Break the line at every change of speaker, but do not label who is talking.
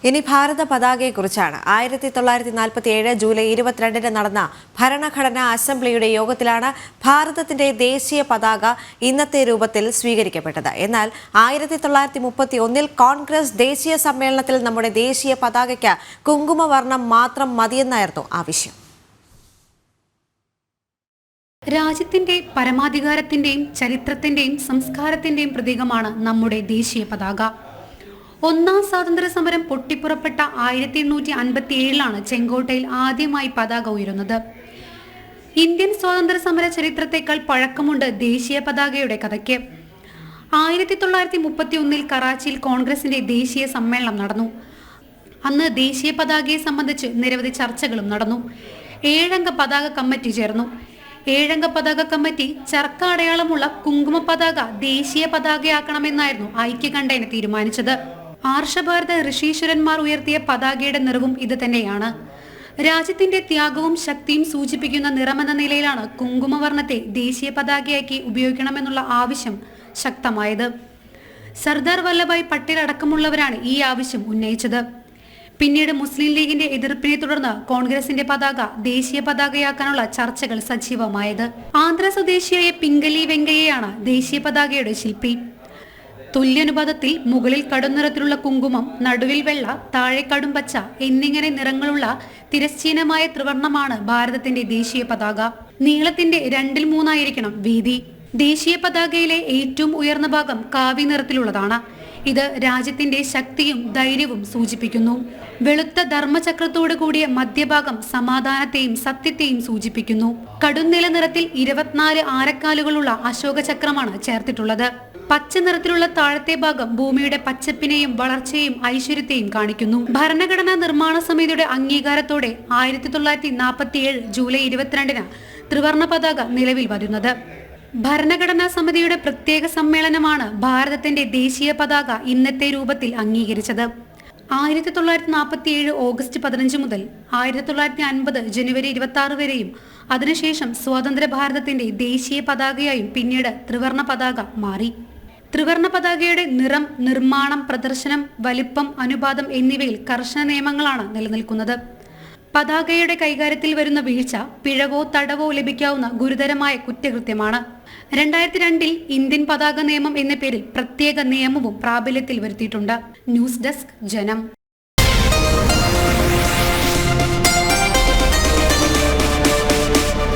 ഇനി ഭാരത പതാകയെക്കുറിച്ചാണ്. 1947 ജൂലൈ 22 നടന്ന ഭരണഘടനാ അസംബ്ലിയുടെ യോഗത്തിലാണ് ഭാരതത്തിന്റെ ദേശീയ പതാക ഇന്നത്തെ രൂപത്തിൽ സ്വീകരിക്കപ്പെട്ടത്. എന്നാൽ 1931 കോൺഗ്രസ് ദേശീയ സമ്മേളനത്തിൽ നമ്മുടെ ദേശീയ പതാകയ്ക്ക് കുങ്കുമവർണ്ണം മാത്രം മതിയെന്നായിരുന്നു ആവശ്യം.
രാജ്യത്തിന്റെ പരമാധികാരത്തിന്റെയും ചരിത്രത്തിന്റെയും സംസ്കാരത്തിന്റെയും പ്രതീകമാണ് നമ്മുടെ ദേശീയ പതാക. ഒന്നാം സ്വാതന്ത്ര്യ സമരം പൊട്ടിപ്പുറപ്പെട്ട 1857 ചെങ്കോട്ടയിൽ ആദ്യമായി പതാക ഉയരുന്നത്. ഇന്ത്യൻ സ്വാതന്ത്ര്യ സമര ചരിത്രത്തെക്കാൾ പഴക്കമുണ്ട് ദേശീയ പതാകയുടെ കഥയ്ക്ക്. 1931 കറാച്ചിയിൽ കോൺഗ്രസിന്റെ ദേശീയ സമ്മേളനം നടന്നു. അന്ന് ദേശീയ പതാകയെ സംബന്ധിച്ച് നിരവധി ചർച്ചകളും നടന്നു. 7 അംഗ പതാക കമ്മിറ്റി ചേർന്നു. 7 അംഗ പതാക കമ്മിറ്റി ചർക്ക അടയാളമുള്ള കുങ്കുമ പതാക ദേശീയ പതാകയാക്കണമെന്നായിരുന്നു ഐക്യകണ്ഠേന തീരുമാനിച്ചത്. ആർഷഭാരത ഋഷീശ്വരന്മാർ ഉയർത്തിയ പതാകയുടെ നിറവും ഇത് തന്നെയാണ്. രാജ്യത്തിന്റെ ത്യാഗവും ശക്തിയും സൂചിപ്പിക്കുന്ന നിറമെന്ന നിലയിലാണ് കുങ്കുമവർണ്ണത്തെ ദേശീയ പതാകയാക്കി ഉപയോഗിക്കണമെന്നുള്ള ആവശ്യം ശക്തമായത്. സർദാർ വല്ലഭായ് പട്ടേൽ അടക്കമുള്ളവരാണ് ഈ ആവശ്യം ഉന്നയിച്ചത്. പിന്നീട് മുസ്ലിം ലീഗിന്റെ എതിർപ്പിനെ തുടർന്ന് കോൺഗ്രസിന്റെ പതാക ദേശീയ പതാകയാക്കാനുള്ള ചർച്ചകൾ സജീവമായത്. ആന്ധ്ര സ്വദേശിയായ പിംഗലി വെങ്കയ്യയാണ് ദേശീയ പതാകയുടെ ശില്പി. തുല്യാനുപാതത്തിൽ മുകളിൽ കടുംനിറത്തിലുള്ള കുങ്കുമം, നടുവിൽ വെള്ള, താഴെ കടും പച്ച എന്നിങ്ങനെ നിറങ്ങളുള്ള തിരശ്ചീനമായ ത്രിവർണ്ണമാണ് ഭാരതത്തിന്റെ ദേശീയ പതാക. നീളത്തിന്റെ 2/3 വീതി. ദേശീയ പതാകയിലെ ഏറ്റവും ഉയർന്ന ഭാഗം കാവി നിറത്തിലുള്ളതാണ്. ഇത് രാജ്യത്തിന്റെ ശക്തിയും ധൈര്യവും സൂചിപ്പിക്കുന്നു. വെളുത്ത ധർമ്മചക്രത്തോടു കൂടിയ മധ്യഭാഗം സമാധാനത്തെയും സത്യത്തെയും സൂചിപ്പിക്കുന്നു. കടുംനില നിറത്തിൽ 24 ആരക്കാലുകളുള്ള അശോക ചക്രമാണ് ചേർത്തിട്ടുള്ളത്. പച്ച നിറത്തിലുള്ള താഴത്തെ ഭാഗം ഭൂമിയുടെ പച്ചപ്പിനെയും വളർച്ചയെയും ഐശ്വര്യത്തെയും കാണിക്കുന്നു. ഭരണഘടനാ നിർമ്മാണ സമിതിയുടെ അംഗീകാരത്തോടെ 1947 ജൂലൈ 22 ത്രിവർണ്ണ പതാക നിലവിൽ വരുന്നത്. ഭരണഘടനാ സമിതിയുടെ പ്രത്യേക സമ്മേളനമാണ് ഭാരതത്തിന്റെ ദേശീയ പതാക ഇന്നത്തെ രൂപത്തിൽ അംഗീകരിച്ചത്. 1947 ഓഗസ്റ്റ് 15 മുതൽ 1950 ജനുവരി 26 വരെയും അതിനുശേഷം സ്വതന്ത്ര ഭാരതത്തിന്റെ ദേശീയ പതാകയായും പിന്നീട് ത്രിവർണ്ണ പതാക മാറി. ത്രിവർണ്ണ പതാകയുടെ നിറം, നിർമ്മാണം, പ്രദർശനം, വലിപ്പം, അനുപാതം എന്നിവയിൽ കർശന നിയമങ്ങളാണ് നിലനിൽക്കുന്നത്. പതാകയുടെ കൈകാര്യത്തിൽ വരുന്ന വീഴ്ച, പിഴവോ തടവോ ലഭിക്കാവുന്ന ഗുരുതരമായ കുറ്റകൃത്യമാണ്. 2002 ഇന്ത്യൻ പതാക നിയമം എന്ന പേരിൽ പ്രത്യേക നിയമവും പ്രാബല്യത്തിൽ വരുത്തിയിട്ടുണ്ട്. ന്യൂസ് ഡെസ്ക്, ജനം.